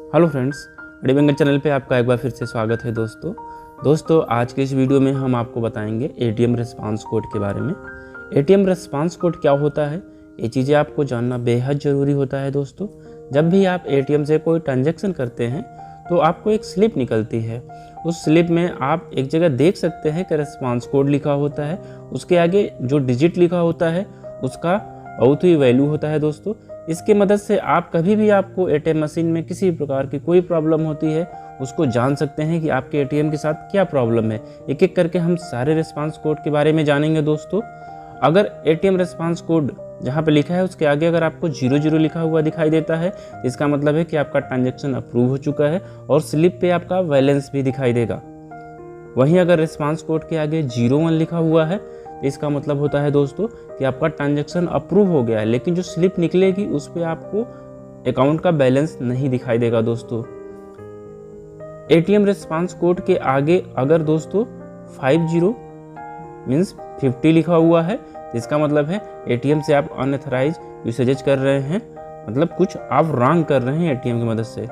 Hello friends, बड़ी banker channel पे आपका एक बार फिर से स्वागत है दोस्तों आज के इस वीडियो में हम आपको बताएंगे एटीएम रिस्पांस कोड के बारे में। एटीएम रिस्पांस कोड क्या होता है, ये चीज़ें आपको जानना बेहद ज़रूरी होता है दोस्तों। जब भी आप एटीएम से कोई ट्रांजैक्शन करते हैं तो आपको एक स्लिप निकलती है। उस स्लिप में आप एक जगह देख सकते हैं कि रिस्पांस कोड लिखा होता है, उसके आगे जो डिजिट लिखा होता है उसका बहुत ही वैल्यू होता है दोस्तों। इसकी मदद से आप कभी भी आपको एटीएम मशीन में किसी प्रकार की कोई प्रॉब्लम होती है उसको जान सकते हैं कि आपके एटीएम के साथ क्या प्रॉब्लम है। एक एक करके हम सारे रिस्पांस कोड के बारे में जानेंगे दोस्तों। अगर एटीएम रिस्पांस कोड जहाँ पे लिखा है उसके आगे अगर आपको 00 लिखा हुआ दिखाई देता है तो इसका मतलब है कि आपका ट्रांजैक्शन अप्रूव हो चुका है और स्लिप पे आपका बैलेंस भी दिखाई देगा। वहीं अगर रिस्पांस कोड के आगे 01 लिखा हुआ है तो इसका मतलब होता है दोस्तों कि आपका ट्रांजैक्शन अप्रूव हो गया है, लेकिन जो स्लिप निकलेगी उस पर आपको अकाउंट का बैलेंस नहीं दिखाई देगा दोस्तों। एटीएम रिस्पांस कोड के आगे अगर दोस्तों 50 मीन्स 50 लिखा हुआ है तो इसका मतलब है एटीएम से आप अनऑथराइज यूसेजेज कर रहे हैं, मतलब कुछ आप रॉन्ग कर रहे हैं एटीएम की मदद से।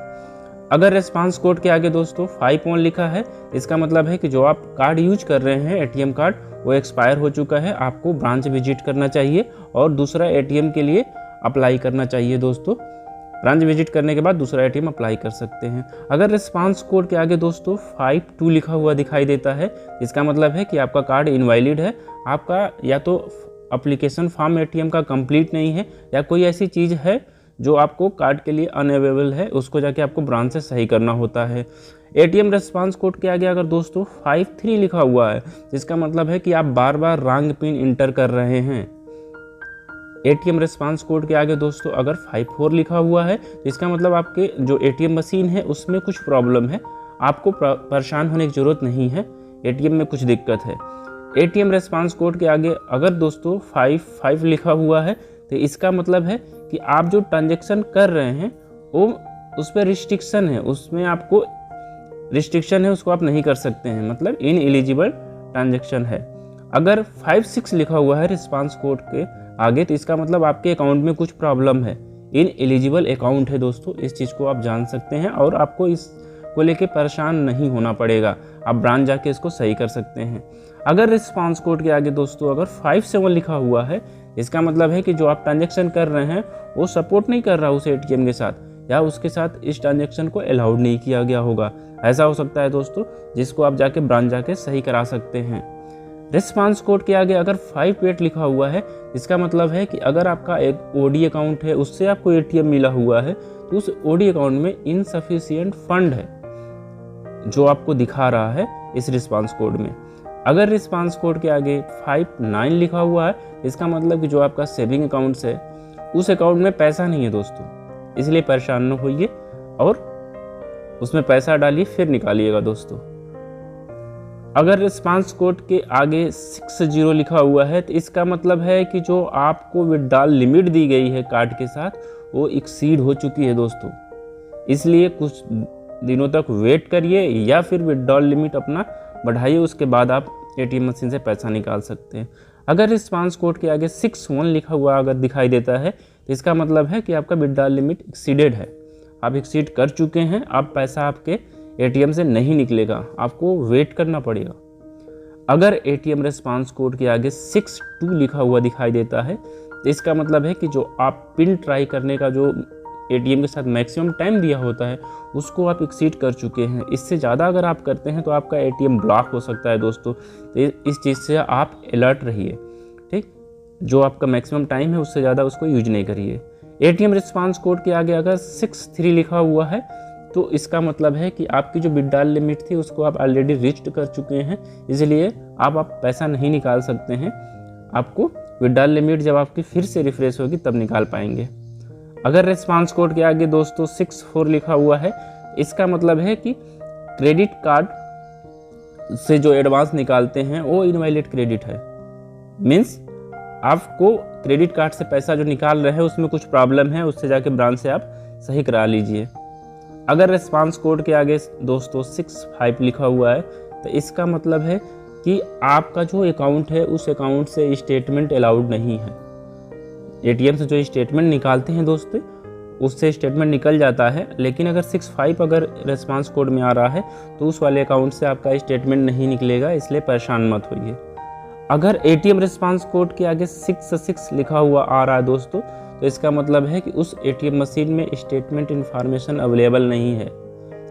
अगर रिस्पांस कोड के आगे दोस्तों 51 लिखा है तो इसका मतलब है कि जो आप कार्ड यूज कर रहे हैं एटीएम कार्ड वो एक्सपायर हो चुका है, आपको ब्रांच विजिट करना चाहिए और दूसरा एटीएम के लिए अप्लाई करना चाहिए दोस्तों। ब्रांच विजिट करने के बाद दूसरा एटीएम अप्लाई कर सकते हैं। अगर रिस्पांस कोड के आगे दोस्तों 52 लिखा हुआ दिखाई देता है इसका मतलब है कि आपका कार्ड इनवैलिड है, आपका या तो एप्लीकेशन फॉर्म एटीएम का कंप्लीट नहीं है या कोई ऐसी चीज़ है जो आपको कार्ड के लिए अनअवेलेबल है, उसको जाके आपको ब्रांच से सही करना होता है। एटीएम रिस्पांस कोड के आगे अगर दोस्तों 53 लिखा हुआ है जिसका मतलब है कि आप बार बार रॉन्ग पिन इंटर कर रहे हैं। एटीएम रिस्पांस कोड के आगे दोस्तों अगर 54 लिखा हुआ है तो इसका मतलब आपके जो एटीएम मशीन है उसमें कुछ प्रॉब्लम है, आपको परेशान होने की ज़रूरत नहीं है, एटीएम में कुछ दिक्कत है। एटीएम रिस्पांस कोड के आगे अगर दोस्तों 55 लिखा हुआ है तो इसका मतलब है कि आप जो ट्रांजैक्शन कर रहे हैं वो उस पर रिस्ट्रिक्शन है, उसमें आपको रिस्ट्रिक्शन है, उसको आप नहीं कर सकते हैं, मतलब इन एलिजिबल ट्रांजैक्शन है। अगर 56 लिखा हुआ है रिस्पांस कोड के आगे तो इसका मतलब आपके अकाउंट में कुछ प्रॉब्लम है, इन एलिजिबल अकाउंट है दोस्तों। इस चीज़ को आप जान सकते हैं और आपको इसको लेके परेशान नहीं होना पड़ेगा, आप ब्रांच जाके इसको सही कर सकते हैं। अगर रिस्पांस कोड के आगे दोस्तों अगर 57 लिखा हुआ है इसका मतलब है कि जो आप ट्रांजैक्शन कर रहे हैं वो सपोर्ट नहीं कर रहा उस एटीएम के साथ या उसके साथ इस ट्रांजैक्शन को अलाउड नहीं किया गया होगा। ऐसा हो सकता है दोस्तों जिसको आप जाके ब्रांच जाके सही करा सकते हैं। रिस्पांस कोड के आगे अगर 58 लिखा हुआ है इसका मतलब है कि अगर आपका एक ओडी अकाउंट है उससे आपको एटीएम मिला हुआ है तो उस ओडी अकाउंट में इनसफिशिएंट फंड है जो आपको दिखा रहा है इस रिस्पांस कोड में। अगर रिस्पांस कोड के आगे 59 लिखा हुआ है इसका मतलब कि जो आपका सेविंग अकाउंट्स है उस अकाउंट में पैसा नहीं है दोस्तों, इसलिए परेशान न होइए और उसमें पैसा डालिए फिर निकालिएगा दोस्तों। अगर रिस्पांस कोड के आगे 60 लिखा हुआ है तो इसका मतलब है कि जो आपको विड्रॉल लिमिट दी गई है कार्ड के साथ वो एक्सीड हो चुकी है दोस्तों, इसलिए कुछ दिनों तक वेट करिए या फिर विड्रॉल लिमिट अपना बढ़ाइए, उसके बाद आप एटीएम मशीन से पैसा निकाल सकते हैं। अगर रिस्पांस कोड के आगे 61 लिखा हुआ अगर दिखाई देता है तो इसका मतलब है कि आपका विड्रॉल लिमिट एक्सीडेड है, आप एक्सीड कर चुके हैं, आप पैसा आपके एटीएम से नहीं निकलेगा, आपको वेट करना पड़ेगा। अगर एटीएम रिस्पांस कोड के आगे 62 लिखा हुआ दिखाई देता है तो इसका मतलब है कि जो आप पिन ट्राई करने का जो एटीएम के साथ मैक्सिमम टाइम दिया होता है उसको आप एक्सीड कर चुके हैं। इससे ज़्यादा अगर आप करते हैं तो आपका एटीएम ब्लॉक हो सकता है दोस्तों, तो इस चीज़ से आप अलर्ट रहिए, ठीक। जो आपका मैक्सिमम टाइम है उससे ज़्यादा उसको यूज नहीं करिए। एटीएम रिस्पांस कोड के आगे अगर 63 लिखा हुआ है तो इसका मतलब है कि आपकी जो विड्रॉल लिमिट थी उसको आप ऑलरेडी रीच्ड कर चुके हैं, इसलिए आप पैसा नहीं निकाल सकते हैं। आपको विड्रॉल लिमिट जब आपकी फिर से रिफ्रेश होगी तब निकाल पाएंगे। अगर रिस्पांस कोड के आगे दोस्तों 64 लिखा हुआ है इसका मतलब है कि क्रेडिट कार्ड से जो एडवांस निकालते हैं वो इनवैलिड क्रेडिट है, मीन्स आपको क्रेडिट कार्ड से पैसा जो निकाल रहे हैं उसमें कुछ प्रॉब्लम है, उससे जाके ब्रांच से आप सही करा लीजिए। अगर रिस्पांस कोड के आगे दोस्तों 65 लिखा हुआ है तो इसका मतलब है कि आपका जो अकाउंट है उस अकाउंट से स्टेटमेंट अलाउड नहीं है। एटीएम से जो स्टेटमेंट निकालते हैं दोस्तों उससे स्टेटमेंट निकल जाता है, लेकिन अगर 65 अगर रेस्पॉन्स कोड में आ रहा है तो उस वाले अकाउंट से आपका स्टेटमेंट नहीं निकलेगा, इसलिए परेशान मत होइए। अगर एटीएम रेस्पॉन्स कोड के आगे 66 लिखा हुआ आ रहा है दोस्तों, तो इसका मतलब है कि उस एटीएम मशीन में स्टेटमेंट इन्फॉर्मेशन अवेलेबल नहीं है,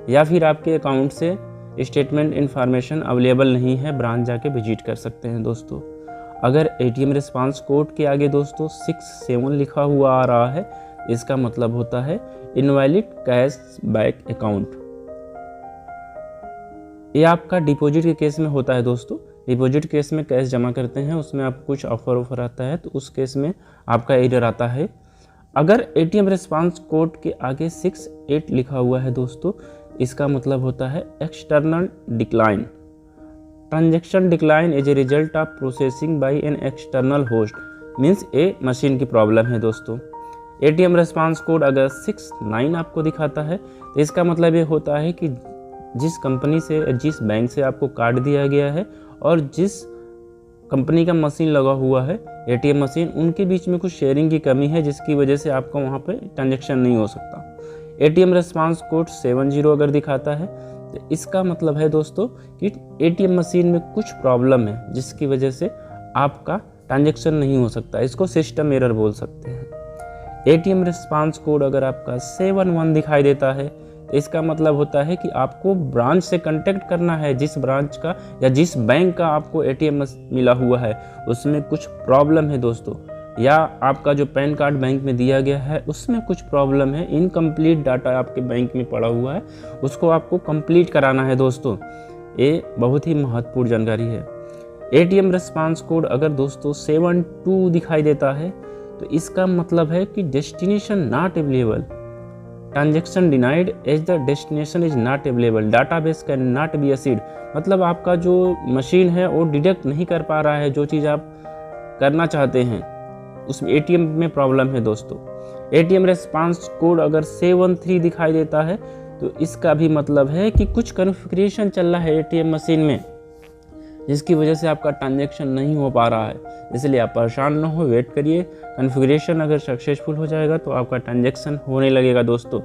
या फिर आपके अकाउंट से स्टेटमेंट इन्फॉर्मेशन अवेलेबल नहीं है, ब्रांच जाके विजिट कर सकते हैं दोस्तों। अगर एटीएम रिस्पांस कोड के आगे दोस्तों 67 लिखा हुआ आ रहा है, इसका मतलब होता है इनवैलिड कैश बैक अकाउंट। ये आपका डिपॉजिट के केस में होता है दोस्तों। डिपॉजिट केस में कैश जमा करते हैं, उसमें आपको कुछ ऑफर आता है, तो उस केस में आपका एरर आता है। अगर एटीएम रिस्पांस कोड के आगे 68 लिखा हुआ है दोस्तों, इसका मतलब होता है external decline, transaction decline as a result of processing by an external host, means a machine की प्रॉब्लम है दोस्तों। एटीएम रिस्पांस कोड अगर 69 आपको दिखाता है, तो इसका मतलब ये होता है कि जिस कंपनी से, जिस बैंक से आपको कार्ड दिया गया है और जिस कंपनी का मशीन लगा हुआ है एटीएम मशीन, उनके बीच में कुछ शेयरिंग की कमी है, जिसकी वजह से आपका वहाँ पे ट्रांजैक्शन नहीं हो सकता। एटीएम रिस्पांस कोड 70 अगर दिखाता है, तो इसका मतलब है दोस्तों कि एटीएम मशीन में कुछ प्रॉब्लम है, जिसकी वजह से आपका ट्रांजैक्शन नहीं हो सकता। इसको सिस्टम एरर बोल सकते हैं। एटीएम रिस्पांस कोड अगर आपका 71 दिखाई देता है, तो इसका मतलब होता है कि आपको ब्रांच से कांटेक्ट करना है, जिस ब्रांच का या जिस बैंक का आपको एटीएम मिला हुआ है उसमें कुछ प्रॉब्लम है दोस्तों, या आपका जो पैन कार्ड बैंक में दिया गया है उसमें कुछ प्रॉब्लम है, इनकम्प्लीट डाटा आपके बैंक में पड़ा हुआ है, उसको आपको कंप्लीट कराना है दोस्तों। ये बहुत ही महत्वपूर्ण जानकारी है। एटीएम रिस्पांस कोड अगर दोस्तों 72 दिखाई देता है, तो इसका मतलब है कि destination not available, transaction denied as the destination is not available, database can not be accessed, मतलब आपका जो मशीन है वो डिटेक्ट नहीं कर पा रहा है जो चीज़ आप करना चाहते हैं, उसमें एटीएम में प्रॉब्लम है दोस्तों। एटीएम रिस्पांस कोड अगर 73 दिखाई देता है, तो इसका भी मतलब है कि कुछ कॉन्फ़िगरेशन चल रहा है एटीएम मशीन में, जिसकी वजह से आपका ट्रांजैक्शन नहीं हो पा रहा है। इसलिए आप परेशान न हो, वेट करिए। कॉन्फ़िगरेशन अगर सक्सेसफुल हो जाएगा तो आपका ट्रांजैक्शन होने लगेगा दोस्तों।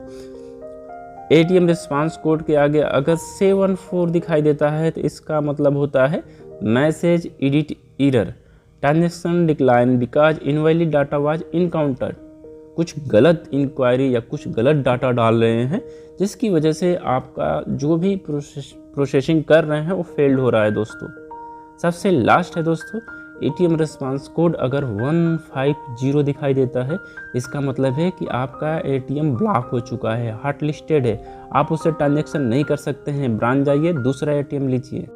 एटीएम रिस्पांस कोड के आगे अगर 74 दिखाई देता है, तो इसका मतलब होता है message edit error, transaction decline because invalid data was encountered, कुछ गलत इंक्वायरी या कुछ गलत डाटा डाल रहे हैं, जिसकी वजह से आपका जो भी प्रोसेसिंग कर रहे हैं वो फेल्ड हो रहा है दोस्तों। सबसे लास्ट है दोस्तों, एटीएम रिस्पांस कोड अगर 150 दिखाई देता है, इसका मतलब है कि आपका एटीएम ब्लॉक हो चुका है, हॉट लिस्टेड है, आप उससे ट्रांजैक्शन नहीं कर सकते हैं, ब्रांच जाइए दूसरा एटीएम लीजिए।